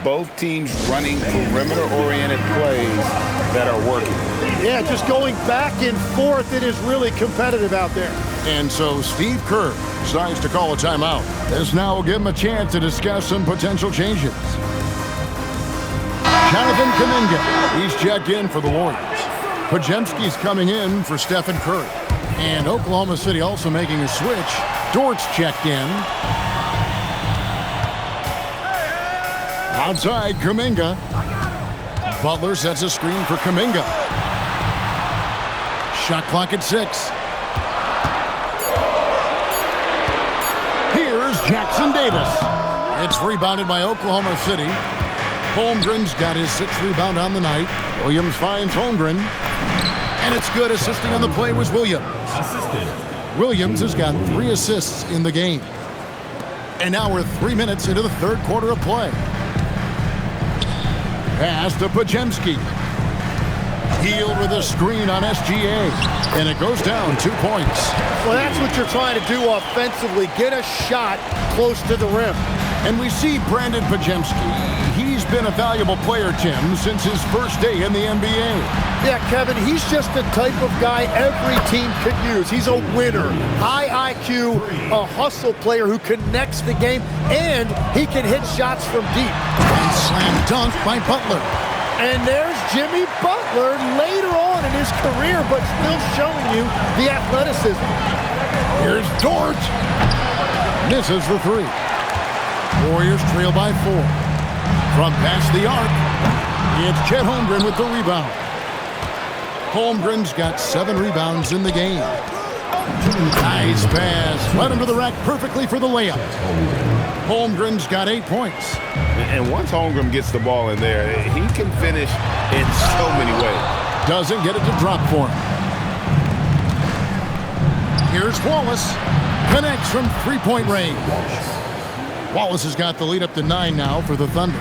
Both teams running perimeter-oriented plays that are working.
Yeah, just going back and forth, it is really competitive out there.
And so Steve Kerr decides to call a timeout. This now will give him a chance to discuss some potential changes. Jonathan Kuminga, he's checked in for the Warriors. Podziemski's coming in for Stephen Curry. And Oklahoma City also making a switch. Dort's checked in. Outside, Kuminga. Butler sets a screen for Kuminga. Shot clock at 6. Here's Jackson Davis. It's rebounded by Oklahoma City. Holmgren's got his 6th rebound on the night. Williams finds Holmgren. And it's good. Assisting on the play was Williams. Williams has got 3 assists in the game. And now we're 3 minutes into the 3rd quarter of play. Pass to Podziemski. Hield with a screen on SGA. And it goes down 2 points.
Well, that's what you're trying to do offensively. Get a shot close to the rim.
And we see Brandon Podziemski. He's been a valuable player, Tim, since his first day in the NBA.
Yeah, Kevin, he's just the type of guy every team could use. He's a winner, high IQ, a hustle player who connects the game, and he can hit shots from deep.
And slam dunk by Butler.
And there's Jimmy Butler later on in his career, but still showing you the athleticism.
Here's Dort. Misses the 3. Warriors trail by 4. From past the arc, it's Chet Holmgren with the rebound. Holmgren's got 7 rebounds in the game. Nice pass. Led him to the rack perfectly for the layup. Holmgren's got 8 points.
And once Holmgren gets the ball in there, he can finish in so many ways.
Doesn't get it to drop for him. Here's Wallace. Connects from 3-point range. Wallace has got the lead up to 9 now for the Thunder.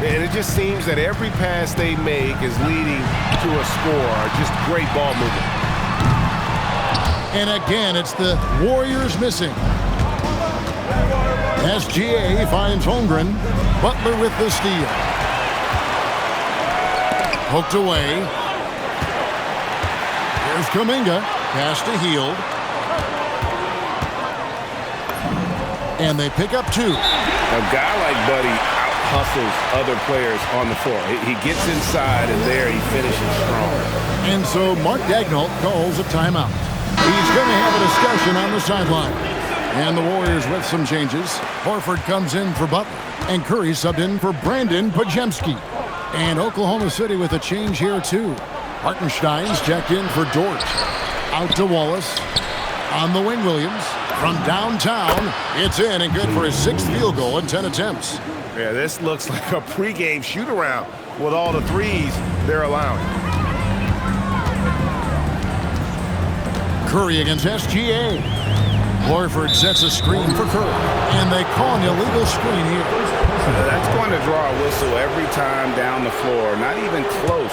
And it just seems that every pass they make is leading to a score. Just great ball movement.
And again, it's the Warriors missing. SGA finds Holmgren. Butler with the steal. Hooked away. Here's Kuminga. Pass to Hield. And they pick up 2.
A guy like Buddy out-hustles other players on the floor. He gets inside, and there he finishes strong.
And so Mark Daigneault calls a timeout. He's going to have a discussion on the sideline. And the Warriors with some changes. Horford comes in for Butler. And Curry subbed in for Brandon Podziemski. And Oklahoma City with a change here, too. Hartenstein's checked in for Dort. Out to Wallace. On the wing, Williams. From downtown, it's in and good for his 6th field goal in 10 attempts.
Yeah, this looks like a pregame shoot-around with all the threes they're allowing.
Curry against SGA. Horford sets a screen for Curry. And they call an illegal screen here.
That's going to draw a whistle every time down the floor. Not even close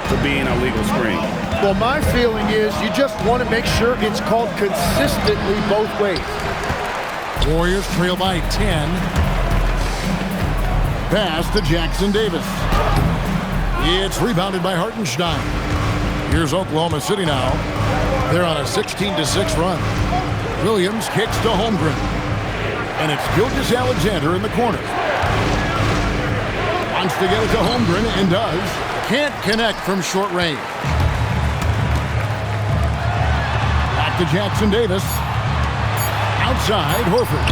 for being a legal screen.
Well, my feeling is you just want to make sure it's called consistently both ways.
Warriors trail by 10. Pass to Jackson Davis. It's rebounded by Hartenstein. Here's Oklahoma City now. They're on a 16-6 run. Williams kicks to Holmgren. And it's Gilgeous-Alexander in the corner. Wants to get it to Holmgren and does. Can't connect from short range. Back to Jackson Davis. Outside, Horford.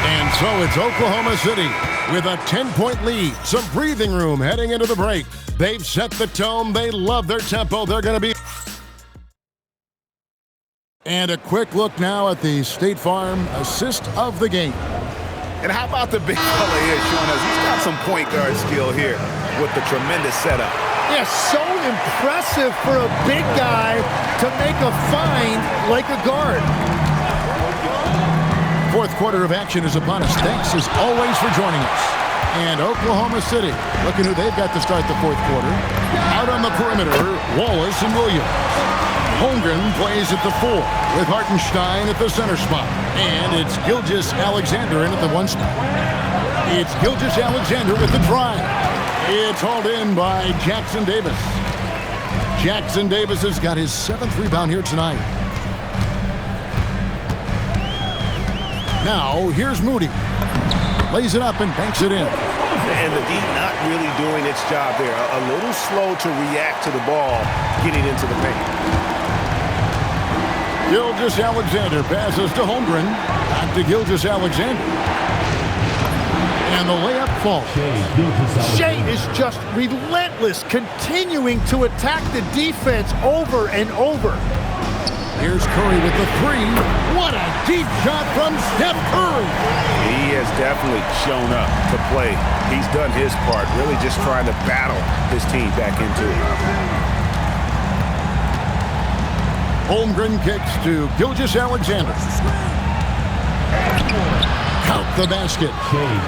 And so it's Oklahoma City with a 10-point lead. Some breathing room heading into the break. They've set the tone. They love their tempo. They're going to be... And a quick look now at the State Farm assist of the game.
And how about the big fella here showing us he's got some point guard skill here with the tremendous setup.
Yeah, so impressive for a big guy to make a find like a guard.
Fourth quarter of action is upon us. Thanks as always for joining us. And Oklahoma City, looking who they've got to start the fourth quarter. Out on the perimeter, Wallace and Williams. Holmgren plays at the 4 with Hartenstein at the center spot. And it's Gilgeous-Alexander in at the 1 spot. It's Gilgeous-Alexander with the drive. It's hauled in by Jackson Davis. Jackson Davis has got his 7th rebound here tonight. Now, here's Moody. Lays it up and banks it in.
And the D not really doing its job there. A little slow to react to the ball getting into the paint.
Gilgeous-Alexander passes to Holmgren. Back to Gilgeous-Alexander. And the layup falls.
Shea is just relentless, continuing to attack the defense over and over.
Here's Curry with the 3. What a deep shot from Steph Curry.
He has definitely shown up to play. He's done his part, really just trying to battle his team back into it.
Holmgren kicks to Gilgeous-Alexander. Count the basket.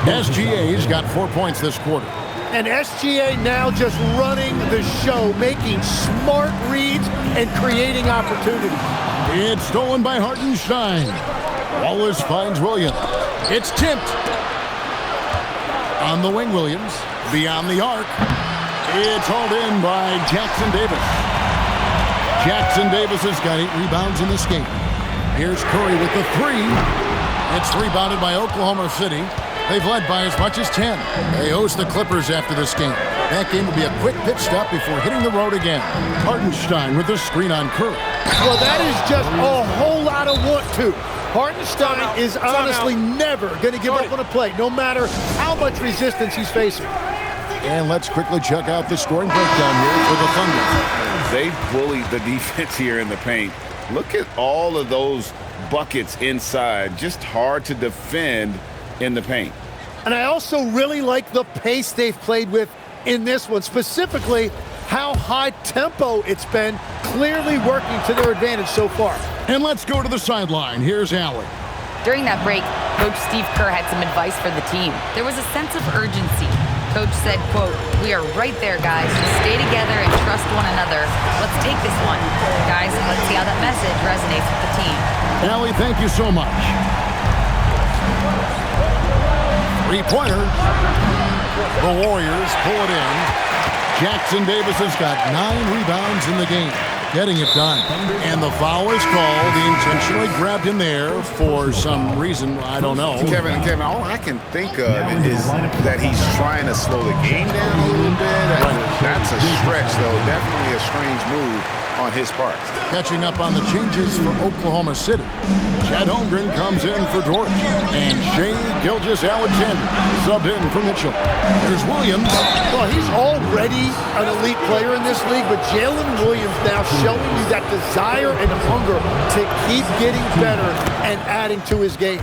SGA's got 4 points this quarter.
And SGA now just running the show, making smart reads and creating opportunities.
It's stolen by Hartenstein. Wallace finds Williams. It's tipped. On the wing, Williams. Beyond the arc. It's hauled in by Jackson Davis. Jackson Davis has got 8 rebounds in this game. Here's Curry with the 3. It's rebounded by Oklahoma City. They've led by as much as 10. They host the Clippers after this game. That game will be a quick pit stop before hitting the road again. Hartenstein with the screen on Curry.
Well, that is just a whole lot of want to. Hartenstein is honestly never going to give up on a play, no matter how much resistance he's facing.
And let's quickly check out the scoring breakdown here for the Thunder.
They bullied the defense here in the paint. Look at all of those buckets inside. Just hard to defend in the paint.
And I also really like the pace they've played with in this one, specifically how high tempo it's been, clearly working to their advantage so far.
And let's go to the sideline. Here's Allen.
During that break, Coach Steve Kerr had some advice for the team. There was a sense of urgency. Coach said, quote, "We are right there, guys. Just stay together and trust one another. Let's take this one. Guys, let's see how that message resonates with the team."
Allie, thank you so much. 3-pointer. The Warriors pull it in. Jackson Davis has got 9 rebounds in the game, getting it done. And the foul is called. He intentionally grabbed him there for some reason. I don't know.
Kevin, all I can think of is that he's trying to slow the game down a little bit. That's a stretch, though. Definitely a strange move on his part.
Catching up on the changes for Oklahoma City. Chet Holmgren comes in for George. And Shea Gilgeous-Alexander subbed in for Mitchell. There's Williams.
Well, he's already an elite player in this league, but Jalen Williams now showing you that desire and hunger to keep getting better and adding to his game.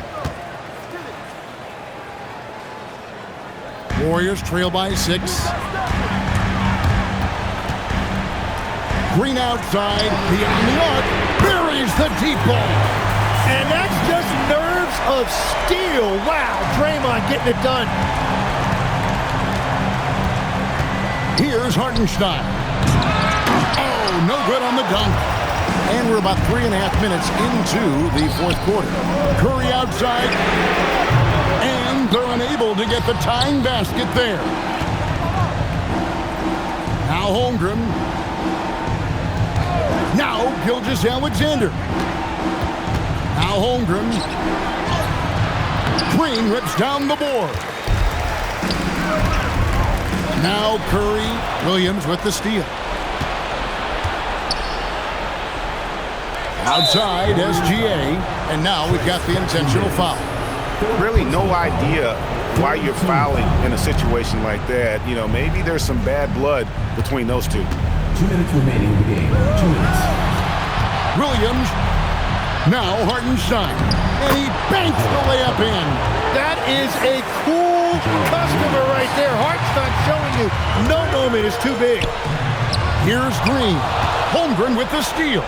Warriors trail by 6. Green outside, beyond the arc, buries the deep ball.
And that's just nerves of steel. Wow, Draymond getting it done.
Here's Hartenstein. Oh, no good on the dunk. And we're about 3.5 minutes into the fourth quarter. Curry outside. And they're unable to get the tying basket there. Now Holmgren. Now Gilgeous-Alexander. Now Holmgren. Green rips down the board. Now Curry. Williams with the steal. Outside, SGA. And now we've got the intentional foul.
Really no idea why you're fouling in a situation like that. You know, maybe there's some bad blood between those two.
2 minutes remaining in the game. 2 minutes.
Williams. Now Hartenstein. And he banks the layup in.
That is a cool customer right there. Hartenstein showing you no moment is too big.
Here's Green. Holmgren with the steal.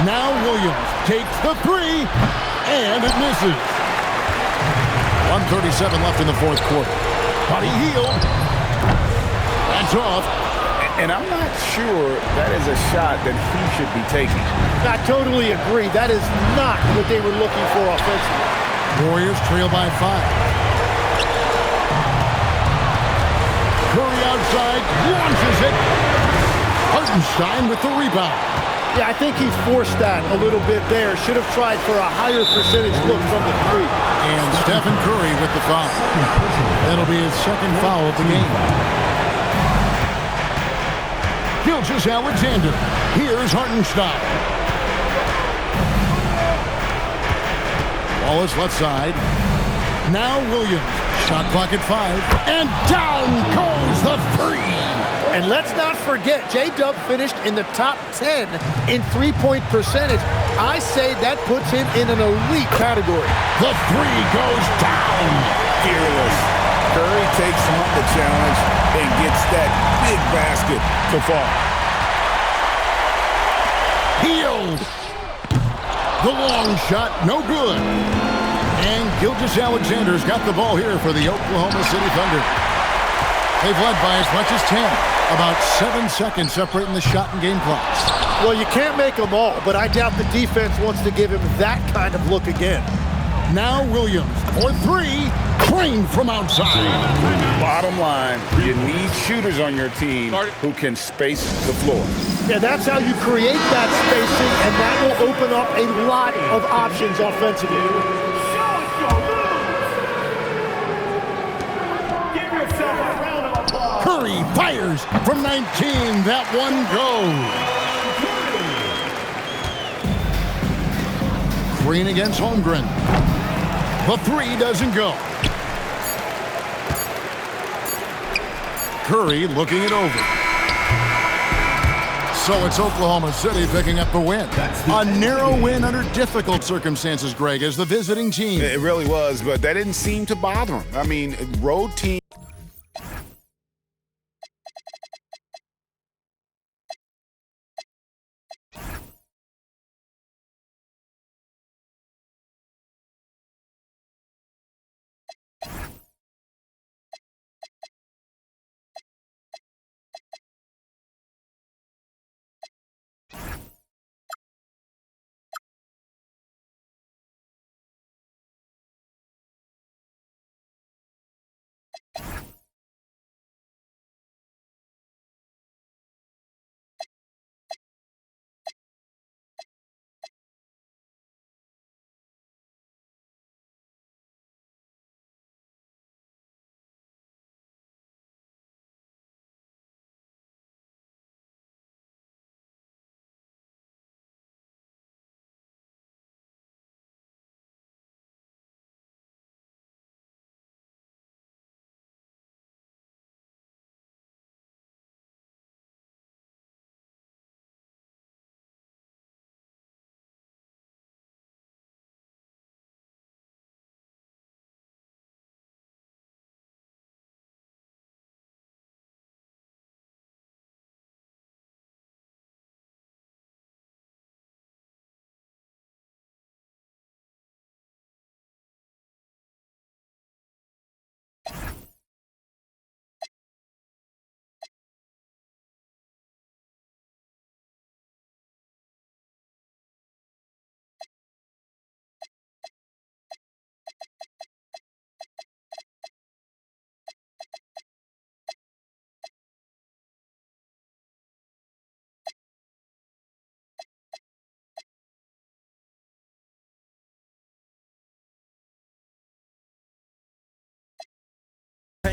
Now Williams takes the three, and it misses. 1:37 left in the fourth quarter. Buddy Hield. That's off.
And I'm not sure that is a shot that he should be taking.
I totally agree. That is not what they were looking for offensively.
Warriors trail by 5. Curry outside, launches it. Hartenstein with the rebound.
Yeah, I think he forced that a little bit there. Should have tried for a higher percentage look from the three.
And Stephen Curry with the foul. That'll be his second foul of the game. Gilgeous-Alexander. Here's Hartenstein. Wallace left side. Now Williams. Shot clock at 5. And down goes the three.
And let's not forget, J-Dub finished in the top 10 in three-point percentage. I say that puts him in an elite category.
The three goes down.
Fearless. Curry takes on the challenge and gets that big basket to fall.
Hield. The long shot, no good. And Gilgeous-Alexander's got the ball here for the Oklahoma City Thunder. They've led by as much as 10. About 7 seconds separating the shot and game clocks.
Well, you can't make them all, but I doubt the defense wants to give him that kind of look again.
Now Williams for three. Green from outside.
Bottom line, you need shooters on your team who can space the floor.
Yeah, that's how you create that spacing, and that will open up a lot of options offensively.
Curry fires from 19. That one goes. Green against Holmgren. The three doesn't go. Curry looking it over. So it's Oklahoma City picking up the win. A narrow win under difficult circumstances, Greg, as the visiting team.
It really was, but that didn't seem to bother him. I mean, road team.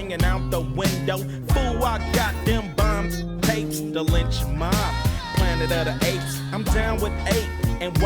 hanging out the window. Fool, I got them bombs, tapes, the lynch mob. Planet of the Apes, I'm down with 8. And